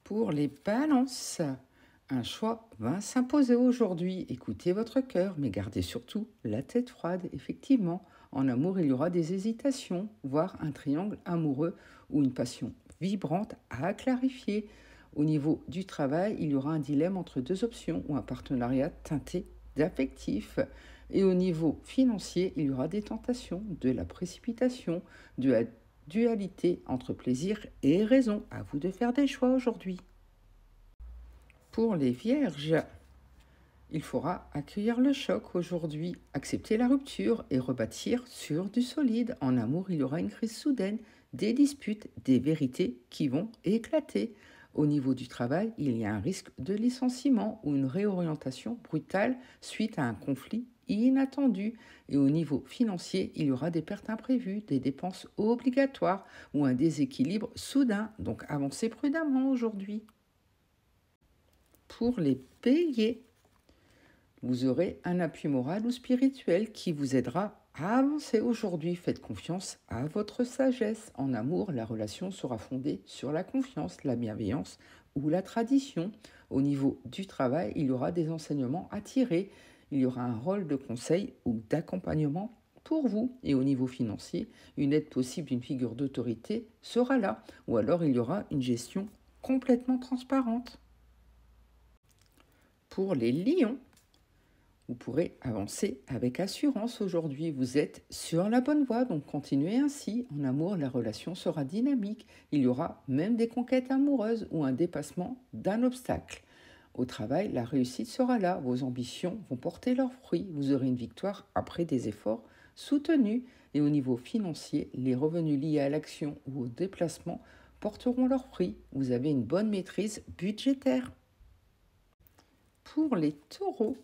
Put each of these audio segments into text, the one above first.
Pour les balances, un choix va s'imposer aujourd'hui. Écoutez votre cœur, mais gardez surtout la tête froide. Effectivement, en amour, il y aura des hésitations, voire un triangle amoureux ou une passion vibrante à clarifier. Au niveau du travail, il y aura un dilemme entre deux options ou un partenariat teinté d'affectif. Et au niveau financier, il y aura des tentations, de la précipitation, de la dualité entre plaisir et raison. À vous de faire des choix aujourd'hui. Pour les vierges, il faudra accueillir le choc aujourd'hui, accepter la rupture et rebâtir sur du solide. En amour, il y aura une crise soudaine, des disputes, des vérités qui vont éclater. Au niveau du travail, il y a un risque de licenciement ou une réorientation brutale suite à un conflit inattendu. Et au niveau financier, il y aura des pertes imprévues, des dépenses obligatoires ou un déséquilibre soudain. Donc avancez prudemment aujourd'hui. Pour les béliers, vous aurez un appui moral ou spirituel qui vous aidera à avancer aujourd'hui. Faites confiance à votre sagesse. En amour, la relation sera fondée sur la confiance, la bienveillance ou la tradition. Au niveau du travail, il y aura des enseignements à tirer. Il y aura un rôle de conseil ou d'accompagnement pour vous. Et au niveau financier, une aide possible d'une figure d'autorité sera là. Ou alors, il y aura une gestion complètement transparente. Pour les lions, vous pourrez avancer avec assurance aujourd'hui. Vous êtes sur la bonne voie, donc continuez ainsi. En amour, la relation sera dynamique. Il y aura même des conquêtes amoureuses ou un dépassement d'un obstacle. Au travail, la réussite sera là. Vos ambitions vont porter leurs fruits. Vous aurez une victoire après des efforts soutenus. Et au niveau financier, les revenus liés à l'action ou au déplacement porteront leurs fruits. Vous avez une bonne maîtrise budgétaire. Pour les taureaux,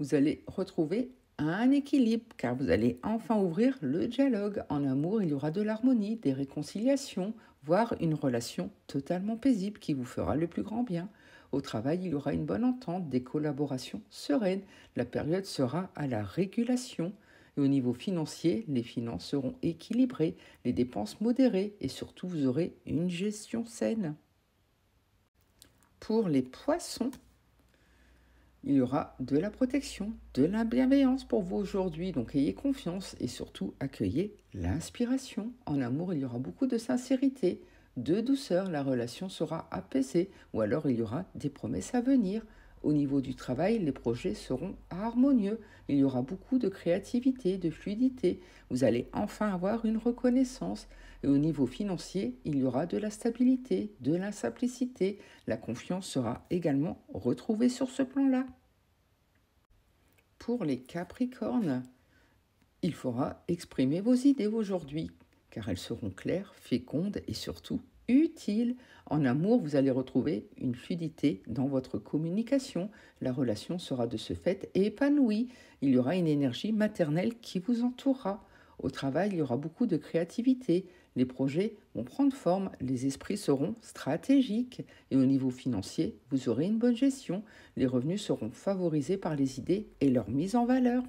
vous allez retrouver un équilibre car vous allez enfin ouvrir le dialogue. En amour, il y aura de l'harmonie, des réconciliations, voire une relation totalement paisible qui vous fera le plus grand bien. Au travail, il y aura une bonne entente, des collaborations sereines. La période sera à la régulation. Et au niveau financier, les finances seront équilibrées, les dépenses modérées et surtout vous aurez une gestion saine. Pour les poissons, il y aura de la protection, de la bienveillance pour vous aujourd'hui. Donc ayez confiance et surtout accueillez l'inspiration. En amour, il y aura beaucoup de sincérité, de douceur. La relation sera apaisée ou alors il y aura des promesses à venir. Au niveau du travail, les projets seront harmonieux. Il y aura beaucoup de créativité, de fluidité. Vous allez enfin avoir une reconnaissance. Et au niveau financier, il y aura de la stabilité, de la simplicité. La confiance sera également retrouvée sur ce plan-là. Pour les Capricornes, il faudra exprimer vos idées aujourd'hui, car elles seront claires, fécondes et surtout utiles. En amour, vous allez retrouver une fluidité dans votre communication. La relation sera de ce fait épanouie. Il y aura une énergie maternelle qui vous entourera. Au travail, il y aura beaucoup de créativité. Les projets vont prendre forme, les esprits seront stratégiques. Et au niveau financier, vous aurez une bonne gestion. Les revenus seront favorisés par les idées et leur mise en valeur.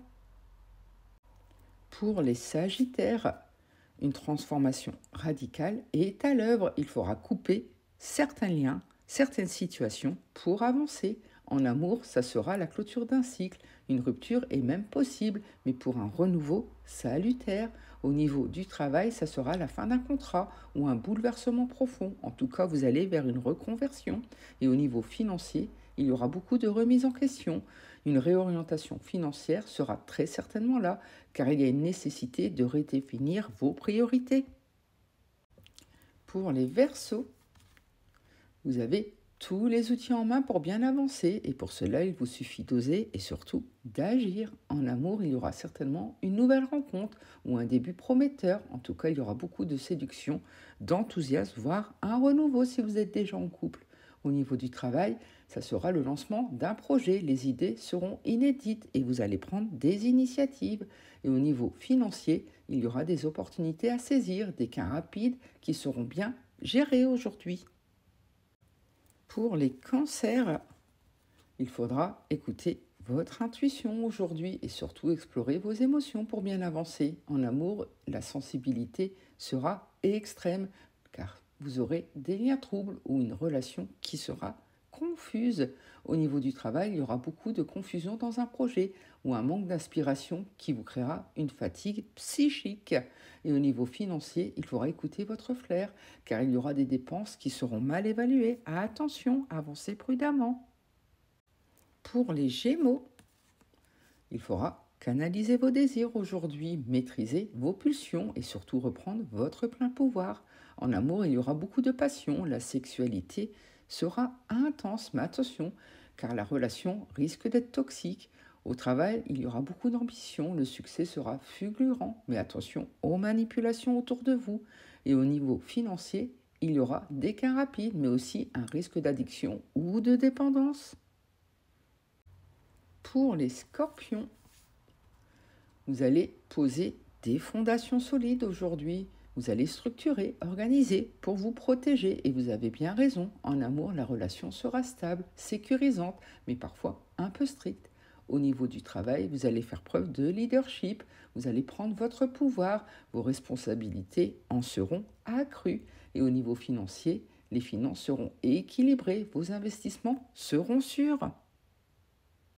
Pour les Sagittaires, une transformation radicale est à l'œuvre. Il faudra couper certains liens, certaines situations pour avancer. En amour, ça sera la clôture d'un cycle. Une rupture est même possible, mais pour un renouveau salutaire. Au niveau du travail, ça sera la fin d'un contrat ou un bouleversement profond. En tout cas, vous allez vers une reconversion. Et au niveau financier, il y aura beaucoup de remises en question. Une réorientation financière sera très certainement là, car il y a une nécessité de redéfinir vos priorités. Pour les Verseaux, vous avez tous les outils en main pour bien avancer et pour cela, il vous suffit d'oser et surtout d'agir. En amour, il y aura certainement une nouvelle rencontre ou un début prometteur. En tout cas, il y aura beaucoup de séduction, d'enthousiasme, voire un renouveau si vous êtes déjà en couple. Au niveau du travail, ça sera le lancement d'un projet. Les idées seront inédites et vous allez prendre des initiatives. Et au niveau financier, il y aura des opportunités à saisir, des gains rapides qui seront bien gérés aujourd'hui. Pour les cancers, il faudra écouter votre intuition aujourd'hui et surtout explorer vos émotions pour bien avancer. En amour, la sensibilité sera extrême car vous aurez des liens troubles ou une relation qui sera confuse. Au niveau du travail, il y aura beaucoup de confusion dans un projet ou un manque d'inspiration qui vous créera une fatigue psychique. Et au niveau financier, il faudra écouter votre flair car il y aura des dépenses qui seront mal évaluées. Attention, avancez prudemment. Pour les Gémeaux, il faudra canaliser vos désirs aujourd'hui, maîtriser vos pulsions et surtout reprendre votre plein pouvoir. En amour, il y aura beaucoup de passion, la sexualité sera intense, mais attention, car la relation risque d'être toxique. Au travail, il y aura beaucoup d'ambition, le succès sera fulgurant, mais attention aux manipulations autour de vous. Et au niveau financier, il y aura des gains rapides, mais aussi un risque d'addiction ou de dépendance. Pour les scorpions, vous allez poser des fondations solides aujourd'hui. Vous allez structurer, organiser pour vous protéger. Et vous avez bien raison, en amour, la relation sera stable, sécurisante, mais parfois un peu stricte. Au niveau du travail, vous allez faire preuve de leadership. Vous allez prendre votre pouvoir. Vos responsabilités en seront accrues. Et au niveau financier, les finances seront équilibrées. Vos investissements seront sûrs.